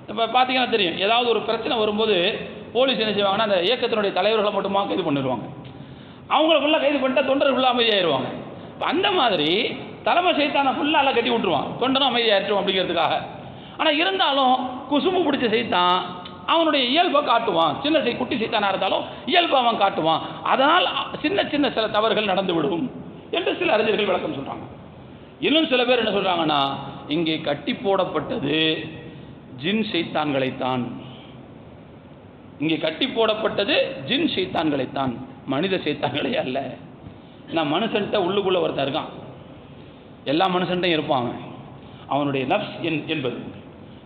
இப்போ பார்த்தீங்கன்னா தெரியும், ஏதாவது ஒரு பிரச்சனை வரும்போது போலீஸ் என்ன செய்வாங்கன்னா, அந்த இயக்கத்தினுடைய தலைவர்களை மட்டுமா கைது பண்ணிடுவாங்க, அவங்கள ஃபுல்லாக கைது பண்ணிட்டா தொண்டர் ஃபுல்லாக அமைதியாகிடுவாங்க. இப்போ அந்த மாதிரி தலைமை சைத்தானை ஃபுல்லாக எல்லாம் கட்டி விட்டுருவான், தொண்டனும் அமைதியாகிடும் அப்படிங்கிறதுக்காக. ஆனால் இருந்தாலும் குசும்பு பிடிச்ச சைத்தான் அவனுடைய இயல்பை காட்டுவான். சின்ன குட்டி சைத்தானாக இருந்தாலும் இயல்பை அவன் காட்டுவான். அதனால் சின்ன சின்ன சில தவறுகள் நடந்து விடும் என்று சில அறிஞர்கள் விளக்கம் சொல்கிறாங்க. இன்னும் சில பேர் என்ன சொல்கிறாங்கன்னா, இங்கே கட்டி போடப்பட்டது ஜின் சைத்தான்களைத்தான். இங்கே கட்டி போடப்பட்டது ஜின் சைத்தான்களைத்தான், மனித சைத்தான்களே அல்ல. நான் மனுஷன்ட்ட உள்ளுக்குள்ளே ஒருத்தன் இருக்கான், எல்லா மனுஷன்ட்டையும் இருப்பான். அவனுடைய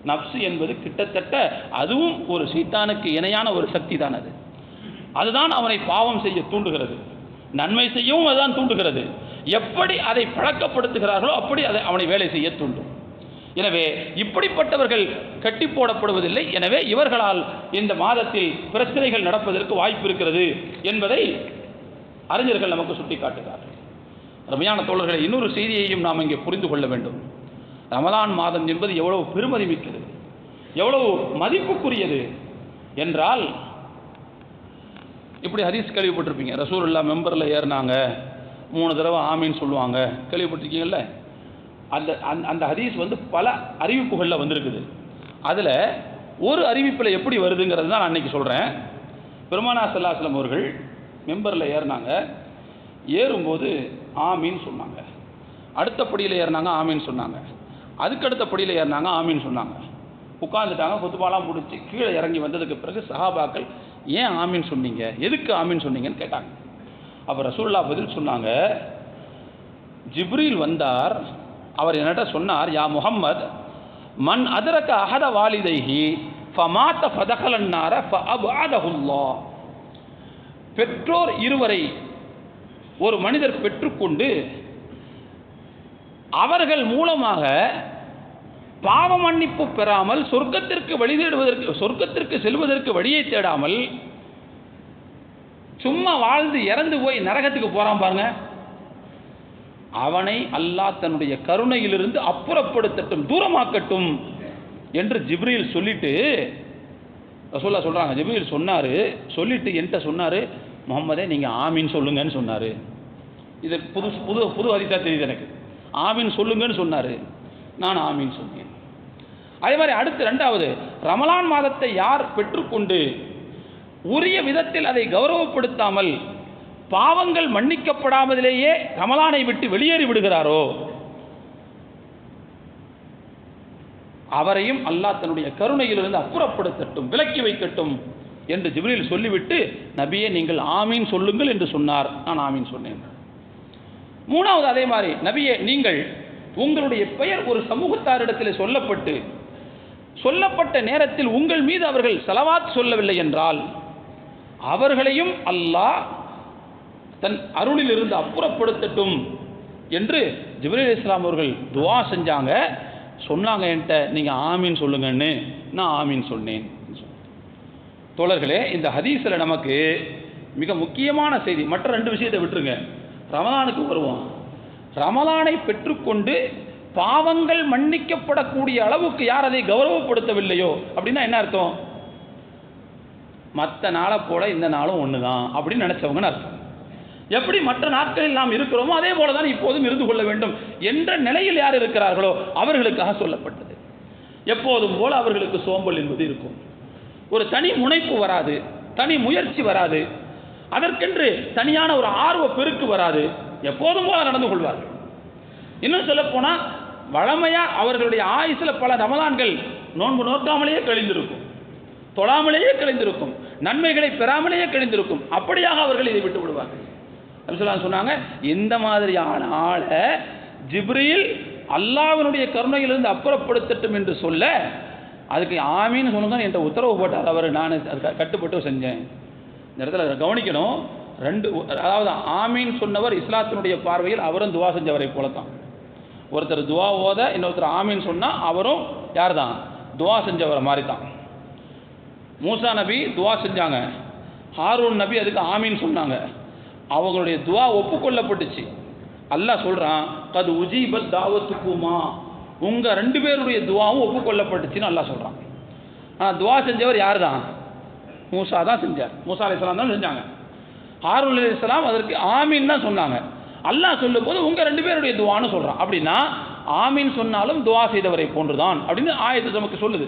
நப்ஸ் என்பது கிட்டத்தட்ட அதுவும் ஒரு சைத்தானுக்கு இணையான ஒரு சக்தி தான். அதுதான் அவனை பாவம் செய்ய தூண்டுகிறது, நன்மை செய்யவும் அதுதான் தூண்டுகிறது. எப்படி அதை பழக்கப்படுத்துகிறார்களோ அப்படி அதை அவனை வேலை செய்ய தூண்டும். எனவே இப்படிப்பட்டவர்கள் கட்டி போடப்படுவதில்லை. எனவே இவர்களால் இந்த மாதத்தில் பிரச்சனைகள் நடப்பதற்கு வாய்ப்பு இருக்கிறது என்பதை அறிஞர்கள் நமக்கு சுட்டி காட்டுகிறார்கள். ரமலான் தோழர்களை, இன்னொரு செய்தியையும் நாம் இங்கே புரிந்து கொள்ள வேண்டும். ரமலான் மாதம் என்பது எவ்வளவு பெருமதி மிக்கது, எவ்வளவு மதிப்புக்குரியது என்றால், இப்படி ஹதீஸ் கேள்விப்பட்டிருப்பீங்க. ரசூலுல்லாஹ் மெம்பரில் ஏறினாங்க 3 தடவை ஆமீன் சொல்லுவாங்க, கேள்விப்பட்டிருக்கீங்கல்ல? அந்த ஹதீஸ் பல அறிவிப்புகளில் வந்திருக்குது. அதில் ஒரு அறிவிப்பில் எப்படி வருதுங்கிறது தான் நான் அன்றைக்கி சொல்கிறேன். பெருமானார் ஸல்லல்லாஹு அலைஹி வஸல்லம் அவர்கள் மெம்பரில் ஏறினாங்க, ஏறும்போது ஆமீன் சொன்னாங்க. அடுத்த படியில் ஏறினாங்க, ஆமீன் சொன்னாங்க. அதுக்கடுத்த படியில் ஏறினாங்க, ஆமீன் சொன்னாங்க. உட்காந்துட்டாங்க, குத்துபாலாம் பிடிச்சி கீழே இறங்கி வந்ததுக்கு பிறகு சஹாபாக்கள், ஏன் ஆமீன் சொன்னீங்க, எதுக்கு ஆமீன் சொன்னீங்கன்னு கேட்டாங்க. அப்போ ரசூலுல்லாஹ் பதில் சொன்னாங்க, ஜிப்ரீல் வந்தார், அவர் என்னட்ட சொன்னார், யா முஹம்மத், மன் அதரக அஹத வாலிதைஹி ஃபமாத ஃபதகலன்னார ஃபஅபஅதஹுல்லாஹ். பெற்றோர் இருவரை ஒரு மனிதர் பெற்றுக்கொண்டு அவர்கள் மூலமாக பாவ மன்னிப்பு பெறாமல் சொர்க்கத்திற்கு செல்வதற்கு வழியை தேடாமல் சும்மா வாழ்ந்து இறந்து போய் நரகத்துக்கு போறான் பாருங்க, அவனை அல்லாஹ் தன்னுடைய கருணையிலிருந்து அப்புறப்படுத்தட்டும், தூரமாக்கட்டும் என்று ஜிப்ரீல் சொல்லிட்டு ரசூலுல்லாஹ் சொல்றாங்க. ஜிப்ரீல் சொன்னாரு, சொல்லிட்டு என்கிட்ட சொன்னாரு, முகம்மதே நீங்க ஆமீன் சொல்லுங்கன்னு சொன்னாரு. இது புது புது புது ஹதீஸா தெரியுது எனக்கு. ஆமீன் சொல்லுங்கன்னு சொன்னாரு, நான் ஆமீன் சொன்னேன். அதே மாதிரி அடுத்து இரண்டாவது, ரமலான் மாதத்தை யார் பெற்றுக்கொண்டு உரிய விதத்தில் அதை கௌரவப்படுத்தாமல் பாவங்கள் மன்னிக்கப்படாமலேயே ரமலானை விட்டு வெளியேறி விடுகிறாரோ அவரையும் அல்லாஹ் தன்னுடைய கருணையிலிருந்து அப்புறப்படுத்தட்டும், விலக்கி வைக்கட்டும் என்று ஜிப்ரீல் சொல்லிவிட்டு, நபியே நீங்கள் ஆமீன் சொல்லுங்கள் என்று சொன்னார். நான் ஆமீன் சொன்னேன். மூணாவது அதே மாதிரி, நபியே நீங்கள் உங்களுடைய பெயர் ஒரு சமூகத்தாரிடத்தில் சொல்லப்பட்ட நேரத்தில் உங்கள் மீது அவர்கள் ஸலவாத் சொல்லவில்லை என்றால் அவர்களையும் அல்லாஹ் தன் அருளிலிருந்து அப்புறப்படுத்தட்டும் என்று ஜிப்ரீல் அலைஹிஸ்ஸலாம் அவர்கள் துஆ செஞ்சாங்க. சொன்னாங்க என்கிட்ட, நீங்கள் ஆமீன் சொல்லுங்கன்னு. நான் ஆமீன் சொன்னேன். தோழர்களே, இந்த ஹதீஸில் நமக்கு மிக முக்கியமான செய்தி, மற்ற ரெண்டு விஷயத்தை விட்டுருங்க, ரமலானுக்கு வருவோம். ரமலானை பெற்றுக்கொண்டு பாவங்கள் மன்னிக்கப்படக்கூடிய அளவுக்கு யார் அதை கௌரவப்படுத்தவில்லையோ அப்படின்னா என்ன அர்த்தம்? மற்ற நாளை போல இந்த நாளும் ஒன்று தான் அப்படின்னு நினைச்சவங்கன்னு அர்த்தம். எப்படி மற்ற நாட்களில் நாம் இருக்கிறோமோ அதே போல தான் இப்போதும் இருந்து கொள்ள வேண்டும் என்ற நிலையில் யார் இருக்கிறார்களோ அவர்களுக்காக சொல்லப்பட்டது. எப்போதும் போல அவர்களுக்கு சோம்பல் என்பது இருக்கும், ஒரு தனி முனைப்பு வராது, தனி முயற்சி வராது, அதற்கென்று தனியான ஒரு ஆர்வ பெருக்கு வராது, எப்போதும் போல நடந்து கொள்வார்கள். இன்னும் சொல்ல போனால் வழமையா அவர்களுடைய ஆயுசில் பல ரமலான்கள் நோன்பு நோக்காமலேயே கழிந்திருக்கும், தொழாமலேயே கழிந்திருக்கும், நன்மைகளை பெறாமலேயே கழிந்திருக்கும். அப்படியாக அவர்கள் இதை விட்டு விடுவார்கள். சொன்னாங்க, இந்த மாதிரியான ஆளை ஜிப்ரீல் அல்லாஹ்வினுடைய கருணையிலிருந்து அப்புறப்படுத்தட்டும் என்று சொல்ல அதுக்கு ஆமீன்னு சொல்லுங்க என்ற உத்தரவு போட்டார் அவர். நான் அது கட்டுப்பட்டு செஞ்சேன். இந்த இடத்துல கவனிக்கணும், அதாவது ஆமீன் சொன்னவர் இஸ்லாத்தினுடைய பார்வையில் அவரும் துவா செஞ்சவரை போலத்தான். ஒருத்தர் துவா ஓத இன்னொருத்தர் ஆமீன் சொன்னால் அவரும் யார் தான்? துவா செஞ்சவரை மாதிரி தான். மூசா நபி துவா செஞ்சாங்க, ஹாரூன் நபி அதுக்கு ஆமீன் சொன்னாங்க, அவங்களுடைய துவா ஒப்புக்கொள்ளப்பட்டுச்சு. அல்லாஹ் சொல்கிறான், கது உஜீபத் தாவத்துக்குமா, உங்கள் ரெண்டு பேருடைய துவாவும் ஒப்புக்கொள்ளப்பட்டுச்சுன்னு அல்லாஹ் சொல்கிறான். ஆனால் துவா செஞ்சவர் யார் தான்? மூசா தான் செஞ்சார். மூசா அலைஹிஸ்ஸலாம் தான் செஞ்சாங்க. ஹாரூன் அலைஹிஸ்ஸலாம் அதற்கு ஆமீன் தான் சொன்னாங்க. அல்லாஹ் சொல்லும் போது உங்கள் ரெண்டு பேருடைய துவான்னு சொல்கிறான். அப்படின்னா ஆமீன் சொன்னாலும் துவா செய்தவரை போன்றுதான் அப்படின்னு ஆயத்து நமக்கு சொல்லுது.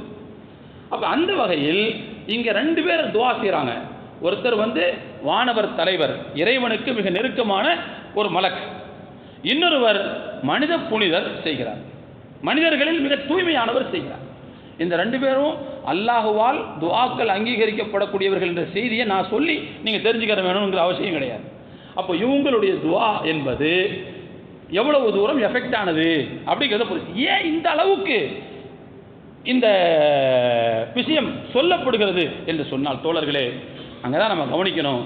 அப்போ அந்த வகையில் இங்கே ரெண்டு பேர் துவா செய்கிறாங்க. ஒருத்தர் வானவர் தலைவர், இறைவனுக்கு மிக நெருக்கமான ஒரு மலக். இன்னொருவர் மனித புனிதர் செய்கிறார், மனிதர்களில் மிக தூய்மையானவர் செய்கிறார். இந்த ரெண்டு பேரும் அல்லாஹுவால் துஆக்கள் அங்கீகரிக்கப்படக்கூடியவர்கள் என்ற செய்தியை நான் சொல்லி நீங்கள் தெரிஞ்சுக்கிற வேணுங்கிற அவசியம் கிடையாது. அப்போ இவங்களுடைய துஆ என்பது எவ்வளவு தூரம் எஃபெக்ட் ஆனது அப்படிங்கிறத பொறுத்து. ஏன் இந்த அளவுக்கு இந்த விஷயம் சொல்லப்படுகிறது என்று சொன்னால் தோழர்களே, அங்கே தான் நம்ம கவனிக்கணும்.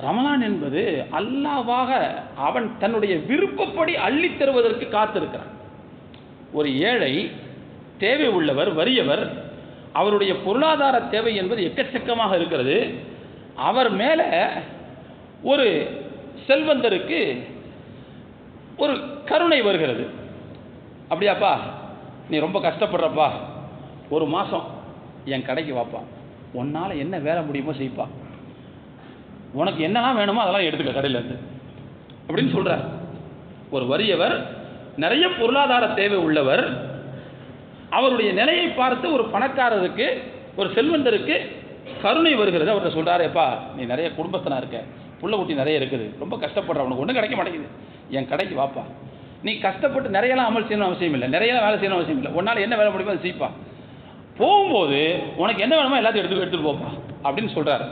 ரமலான் என்பது அல்லாஹ்வாக அவன் தன்னுடைய விருப்பப்படி அள்ளித் தருவதற்கு காத்திருக்கிறான். ஒரு ஏழை, தேவை உள்ளவர், வறியவர், அவருடைய பொருளாதார தேவை என்பது எக்கச்சக்கமாக இருக்கிறது. அவர் மேலே ஒரு செல்வந்தருக்கு ஒரு கருணை வருகிறது. அப்படியாப்பா, நீ ரொம்ப கஷ்டப்படுறப்பா, ஒரு மாதம் என் கடைக்கு வாப்பா, உன்னால் என்ன வேலை முடியுமோ செய்ப்பா, உனக்கு என்னெல்லாம் வேணுமோ அதெல்லாம் எடுத்துக்க கடையிலேருந்து அப்படின்னு சொல்கிறார். ஒரு வறியவர், நிறைய பொருளாதார தேவை உள்ளவர், அவருடைய நிலையை பார்த்து ஒரு பணக்காரருக்கு, ஒரு செல்வந்தருக்கு கருணை வருகிறது. அவர்கிட்ட சொல்கிறாரு, எப்பா நீ நிறைய குடும்பத்தினா இருக்க, புள்ள குட்டி நிறைய இருக்குது, ரொம்ப கஷ்டப்படுற, உனக்கு ஒன்றும் கிடைக்க மாட்டேங்குது, என் கடைக்கு வாப்பா, நீ கஷ்டப்பட்டு நிறையலாம் அமல் செய்யணும் அவசியம் இல்லை, நிறையலாம் வேலை செய்யணும் அவசியம் இல்லை, உன்னால் என்ன வேலை முடியுமோ அதை செய்ப்பா, போகும்போது உனக்கு என்ன வேணுமோ எல்லாத்தையும் எடுத்துகிட்டு போப்பா அப்படின்னு சொல்கிறார்.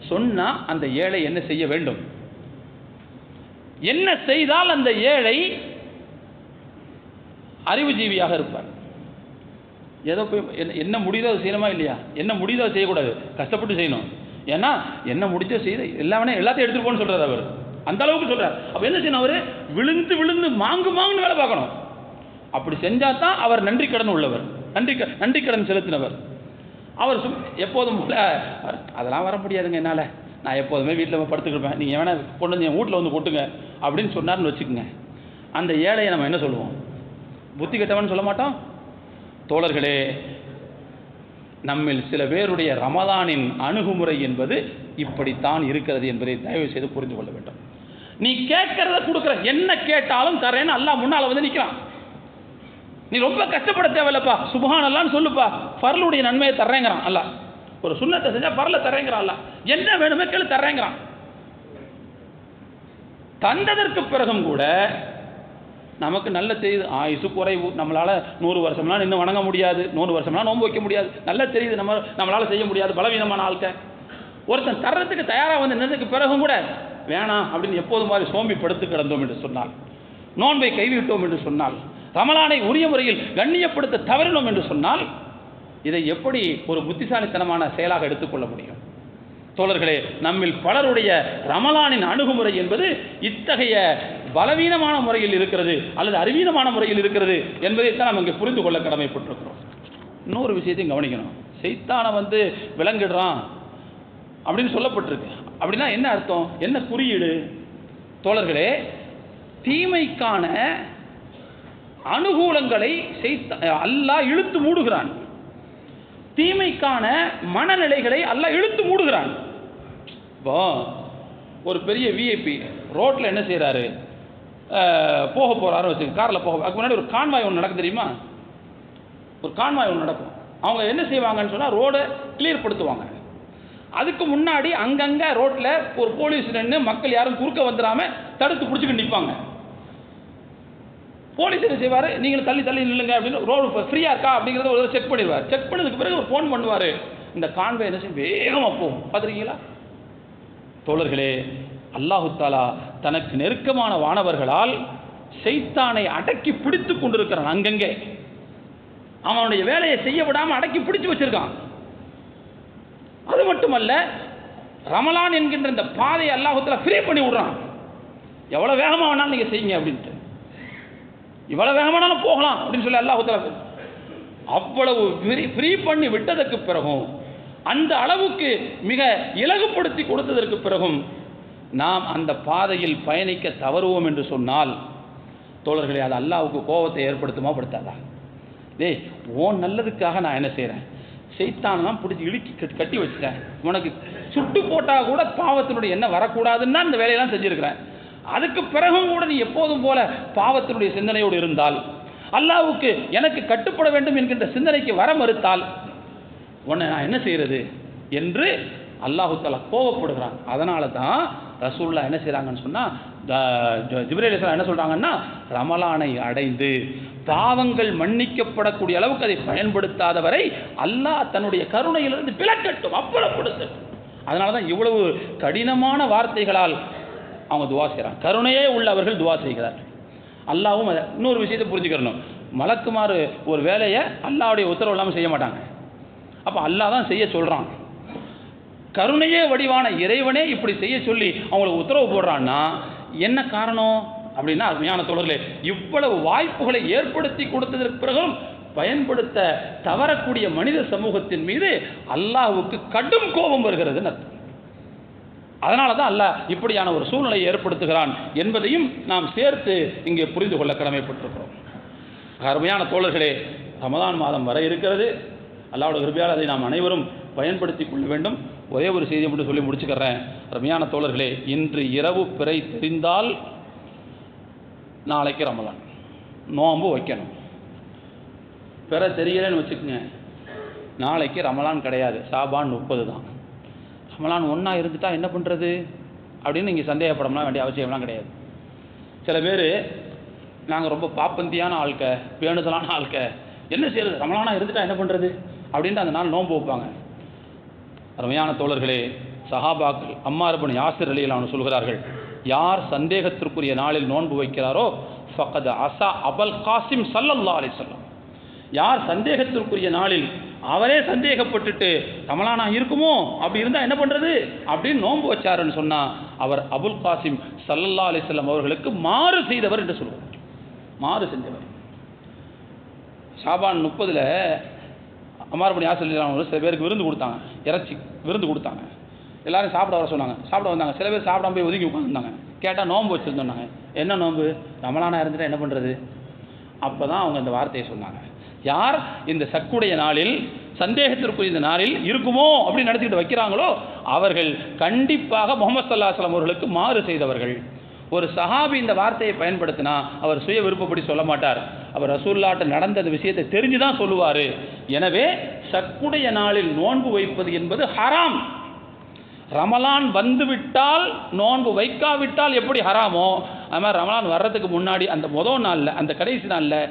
சொன்னால் அந்த ஏழை என்ன செய்ய வேண்டும்? என்ன செய்தால் அந்த ஏழை அறிவுஜீவியாக இருப்பார். ஏதோ போய் என்ன முடியுதோ அது செய்யணுமா இல்லையா? என்ன முடியுதோ அது செய்யக்கூடாது, கஷ்டப்பட்டு செய்யணும். ஏன்னா என்ன முடிச்சோ செய்து எல்லாத்தையும் எடுத்துகிட்டு போன்னு சொல்கிறார் அவர். அந்த அளவுக்கு சொல்கிறார். அப்போ என்ன செய்யணும்? அவர் விழுந்து விழுந்து மாங்குன்னு வேலை பார்க்கணும். அப்படி செஞ்சால் தான் அவர் நன்றி கடன் உள்ளவர், நன்றி கடன் செலுத்தினவர். அவர் எப்போதும் போல அதெல்லாம் வர முடியாதுங்க என்னால், நான் எப்போதுமே வீட்டில் படுத்துக்கிருப்பேன், நீங்கள் வேணால் கொண்டு வந்து என் வீட்டில் வந்து கொட்டுங்க அப்படின்னு சொன்னார்னு வச்சுக்கோங்க. அந்த ஏழையை நம்ம என்ன சொல்லுவோம்? புத்தி கெட்டவன் சொல்ல மாட்டோம். தோழர்களே, நம்மில் சில பேருடைய ரமலானின் அணுகுமுறை என்பது இப்படித்தான் இருக்கிறது என்பதை தயவு செய்து புரிந்து கொள்ள வேண்டும். நீ கேட்கறத கொடுக்குற, என்ன கேட்டாலும் தரேன்னு அல்லாஹ் முன்னால் வந்து நிற்கிறான். நீ ரொம்ப கஷ்டப்பட தேவையில்லப்பா, சுப்ஹானல்லாஹ்னு சொல்லுப்பா, ஃபர்லுடைய நன்மையை தர்றேங்கிறான் அல்லாஹ். ஒரு சுன்னத்தை செஞ்சா ஃபர்ல தர்றேங்கிறான் அல்லாஹ். என்ன வேணுமே கேளு தர்றேங்கிறான். தந்ததற்கு பிறகும் கூட நமக்கு நல்ல தெரியுது, ஆயுசு குறைவு, நம்மளால் 100 வருஷம்லாம் இன்னும் வணங்க முடியாது, 100 வருஷம்லாம் நோன்பு வைக்க முடியாது, நல்ல தெரியுது, நம்மளால் செய்ய முடியாது, பலவீனமான ஆள்க. ஒருத்தன் தர்றதுக்கு தயாராக வந்து நின்றதுக்கு பிறகும் கூட வேணாம் அப்படின்னு எப்போதும் மாதிரி சோம்பி படுத்து கிடந்தோம் என்று சொன்னால், நோன்பை கைவிட்டோம் என்று சொன்னால், ரமலானை உரிய முறையில் கண்ணியப்படுத்த தவறினோம் என்று சொன்னால், இதை எப்படி ஒரு புத்திசாலித்தனமான செயலாக எடுத்துக்கொள்ள முடியும்? தோழர்களே, நம்மில் பலருடைய ரமலானின் அணுகுமுறை என்பது இத்தகைய பலவீனமான முறையில் இருக்கிறது அல்லது அறிவீனமான முறையில் இருக்கிறது என்பதைத்தான் நம்ம இங்கே புரிந்து கொள்ள கடமைப்பட்டிருக்கிறோம். இன்னொரு விஷயத்தையும் கவனிக்கணும். சைத்தானை வந்து விளங்கிடுறான் அப்படின்னு சொல்லப்பட்டிருக்கு. அப்படின்னா என்ன அர்த்தம், என்ன குறியீடு? தோழர்களே, தீமைக்கான அனுகூலங்களை அல்லாஹ் இழுத்து மூடுகிறான், தீமைக்கான மனநிலைகளை அல்லாஹ் இழுத்து மூடுகிறான். இப்போ ஒரு பெரிய விஐபி ரோட்டில் என்ன செய்கிறாரு, போக போகிறாரு வச்சுக்க, காரில் போக, அதுக்கு முன்னாடி ஒரு கான்வாய் ஒன்று நடக்கும் தெரியுமா? ஒரு கான்வாய் ஒன்று நடக்கும். அவங்க என்ன செய்வாங்கன்னு சொன்னால் ரோடை கிளியர் படுத்துவாங்க. அதுக்கு முன்னாடி அங்கங்கே ரோட்டில் ஒரு போலீஸ் நின்று மக்கள் யாரும் குறுக்க வந்துடாமல் தடுத்து பிடிச்சிக்கிட்டு நிற்பாங்க. போலீஸ் என்ன செய்வார், நீங்களும் தள்ளி தள்ளி நில்லுங்க அப்படின்னு, ரோடு ஃப்ரீயாக இருக்கா அப்படிங்கிறத ஒரு செக் பண்ணிடுவார். செக் பண்ணதுக்கு பிறகு ஒரு ஃபோன் பண்ணுவார், இந்த கான்வே என்ன செய்யும், வேகமாக போகும். பார்த்துருக்கீங்களா? தோழர்களே, அல்லாஹு தாலா தனக்கு நெருக்கமான வானவர்களால் சைத்தானை அடக்கி பிடித்து கொண்டிருக்கிறான். அங்கங்கே அவனுடைய வேலையை செய்ய விடாமல் அடக்கி பிடிச்சு வச்சிருக்கான். அது மட்டுமல்ல, ரமலான் என்கின்ற இந்த பாதையை அல்லாஹு தாலா ஃப்ரீ பண்ணி விடுறான். எவ்வளோ வேகமாக வேணாலும் நீங்கள் செய்யுங்க அப்படின்ட்டு, இவ்வளோ வேகமானாலும் போகலாம் அப்படின்னு சொல்லி அல்லாஹ் தஆலா அவ்வளவு ஃப்ரீ பண்ணி விட்டதற்கு பிறகும், அந்த அளவுக்கு மிக இலகுப்படுத்தி கொடுத்ததற்கு பிறகும் நாம் அந்த பாதையில் பயணிக்க தவறுவோம் என்று சொன்னால், தோழர்களே, அது அல்லாஹ்வுக்கு கோபத்தை ஏற்படுத்துமா படுத்தாதா? டேய், ஓன் நல்லதுக்காக நான் என்ன செய்கிறேன், சைத்தானெல்லாம் பிடிச்சி இழுக்கி கட்டி வச்சுட்டேன், உனக்கு சுட்டு போட்டால் கூட பாவத்தினுடைய எண்ணம் வரக்கூடாதுன்னா இந்த வேலையெல்லாம் செஞ்சுருக்கிறேன். அதுக்கு பிறகும் கூட நீ எப்போதும் போல பாவத்தினுடைய சிந்தனையோடு இருந்தால், அல்லாஹ்வுக்கு எனக்கு கட்டுப்பட வேண்டும் என்கின்ற சிந்தனைக்கு வர மறுத்தால், உன்னை நான் என்ன செய்கிறது என்று அல்லாஹு தஆலா கோபப்படுகிறான். அதனால தான் ரசூலுல்லாஹ் என்ன செய்கிறாங்கன்னு சொன்னால், ஜிப்ரீல் அலைஹிஸ்ஸலாம் என்ன சொல்கிறாங்கன்னா, ரமலானை அடைந்து பாவங்கள் மன்னிக்கப்படக்கூடிய அளவுக்கு அதை பயன்படுத்தாதவரை அல்லாஹ் தன்னுடைய கருணையிலிருந்து விலக்கட்டும், அப்புறப்படுத்தட்டும். அதனால தான் இவ்வளவு கடினமான வார்த்தைகளால் அவங்க துவா செய்கிறாங்க. கருணையே உள்ளவர்கள் துவா செய்கிறார்கள். அல்லாவும் இன்னொரு விஷயத்தை புரிஞ்சுக்கிறணும், மலக்குமாறு ஒரு வேலையை அல்லாவுடைய உத்தரவு இல்லாமல் செய்ய மாட்டாங்க. அப்போ அல்லாஹ் தான் செய்ய சொல்கிறான். கருணையே வடிவான இறைவனே இப்படி செய்ய சொல்லி அவங்களுக்கு உத்தரவு போடுறான்னா என்ன காரணம் அப்படின்னா, அருமையான தோழர்களே, இவ்வளவு வாய்ப்புகளை ஏற்படுத்தி கொடுத்ததற்கு பிறகும் பயன்படுத்த தவறக்கூடிய மனித சமூகத்தின் மீது அல்லாஹ்வுக்கு கடும் கோபம் வருகிறதுன்னு அர்த்தம். அதனால தான் அல்லாஹ் இப்படியான ஒரு சூழ்நிலையை ஏற்படுத்துகிறான் என்பதையும் நாம் சேர்த்து இங்கே புரிந்து கொள்ள கடமைப்பட்டிருக்கிறோம். அருமையான தோழர்களே, ரமதான் மாதம் வர இருக்கிறது. அல்லாஹ்வுடைய கிருபையால் அதை நாம் அனைவரும் பயன்படுத்தி கொள்ள வேண்டும். ஒரே ஒரு செய்தியை மட்டும் சொல்லி முடிச்சுக்கிறேன். அருமையான தோழர்களே, இன்று இரவு பிறை தெரிந்தால் நாளைக்கு ரமலான், நோன்பு வைக்கணும். பிற தெரியலன்னு வச்சுக்கோங்க, நாளைக்கு ரமலான் கிடையாது, ஷாபான் 30 தான். ரமலான் ஒன்றா இருந்துட்டா என்ன பண்ணுறது அப்படின்னு நீங்கள் சந்தேகப்படலாம் வேண்டிய அவசியம்லாம் கிடையாது. சில பேர் நாங்கள் ரொம்ப பாப்பந்தியான ஆட்க, பேணுதலான ஆட்க, என்ன செய்யறது, ரமலானாக இருந்துட்டா என்ன பண்ணுறது அப்படின்ட்டு அந்த நாள் நோன்பு வைப்பாங்க. அருமையான தோழர்களே, சஹாபாக்கள் அம்மார் இப்னு யாசிர் ரலியல்லாஹு அன்ஹு சொல்கிறார்கள், யார் சந்தேகத்திற்குரிய நாளில் நோன்பு வைக்கிறாரோ ஃபக்கத் அஸா அபுல் காசிம் ஸல்லல்லாஹு அலைஹி வஸல்லம். யார் சந்தேகத்திற்குரிய நாளில் அவரே சந்தேகப்பட்டுட்டு ரமலானா இருக்குமோ, அப்படி இருந்தால் என்ன பண்ணுறது அப்படின்னு நோன்பு வச்சாருன்னு சொன்னால் அவர் அபுல் காசிம் ஸல்லல்லாஹு அலைஹி வஸல்லம் அவர்களுக்கு மாறு செய்தவர் என்று சொல்லுவார். மாறு செஞ்சவர். ஷாபான் 30 அம்மார் பின் யாசிர் ரலியல்லாஹு சில பேருக்கு விருந்து கொடுத்தாங்க, இறைச்சி விருந்து கொடுத்தாங்க. எல்லாரும் சாப்பிட வர சொன்னாங்க. சாப்பிட வந்தாங்க. சில பேர் சாப்பிடாம போய் ஒதுங்கி உட்காந்துருந்தாங்க. கேட்டால் நோன்பு வச்சுருந்தோன்னாங்க. என்ன நோன்பு? ரமலானா இருந்துட்டு என்ன பண்ணுறது? அப்போ தான் அவங்க இந்த வார்த்தையை சொன்னாங்க. யார் இந்த சக்குடைய நாளில் சந்தேகத்திற்குரிய இந்த நாளில் இருக்குமோ அப்படின்னு நடத்திக்கிட்டு வைக்கிறாங்களோ அவர்கள் கண்டிப்பாக முஹம்மது ஸல்லல்லாஹு அலைஹி வஸல்லம் அவர்களுக்கு மாறு செய்தவர்கள். ஒரு சஹாபி இந்த வார்த்தையை பயன்படுத்தினா அவர் சுய விருப்பப்படி சொல்ல மாட்டார். அவர் ரசூலுல்லாஹ்ட்ட நடந்த அந்த விஷயத்தை தெரிஞ்சு தான் சொல்லுவார். எனவே சக்குடைய நாளில் நோன்பு வைப்பது என்பது ஹராம். ரமலான் வந்துவிட்டால் நோன்பு வைக்காவிட்டால் எப்படி ஹராமோ அது மாதிரி ரமலான் வர்றதுக்கு முன்னாடி அந்த முதல் நாளில் அந்த கடைசி நாளில்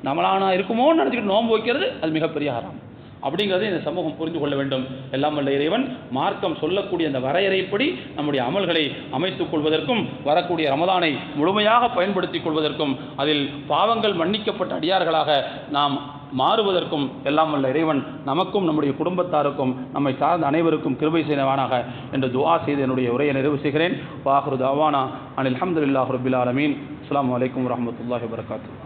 ரமலானா இருக்குமோன்னு நினச்சிக்கிட்டு நோன்பு வைக்கிறது அது மிகப்பெரிய ஹராம். அப்படிங்கிறத இந்த சமூகம் புரிந்து கொள்ள வேண்டும். எல்லாம் வல்ல இறைவன் மார்க்கம் சொல்லக்கூடிய அந்த வரையறைப்படி நம்முடைய அமல்களை அமைத்துக் கொள்வதற்கும் வரக்கூடிய ரமலானை முழுமையாக பயன்படுத்திக் கொள்வதற்கும் அதில் பாவங்கள் மன்னிக்கப்பட்ட அடியார்களாக நாம் மாறுவதற்கும் எல்லாம் வல்ல இறைவன் நமக்கும் நம்முடைய குடும்பத்தாருக்கும் நம்மை சார்ந்த அனைவருக்கும் கிருபை செய்வானாக என்று துஆ செய்து என்னுடைய உரையை நிறைவு செய்கிறேன். வாஹிரு தஅவானா அனில் ஹம்துலில்லாஹி ரப்பில் ஆலமீன். அஸ்ஸலாமு அலைக்கும் வரஹ்மத்துல்லாஹி வபரகாத்துஹு.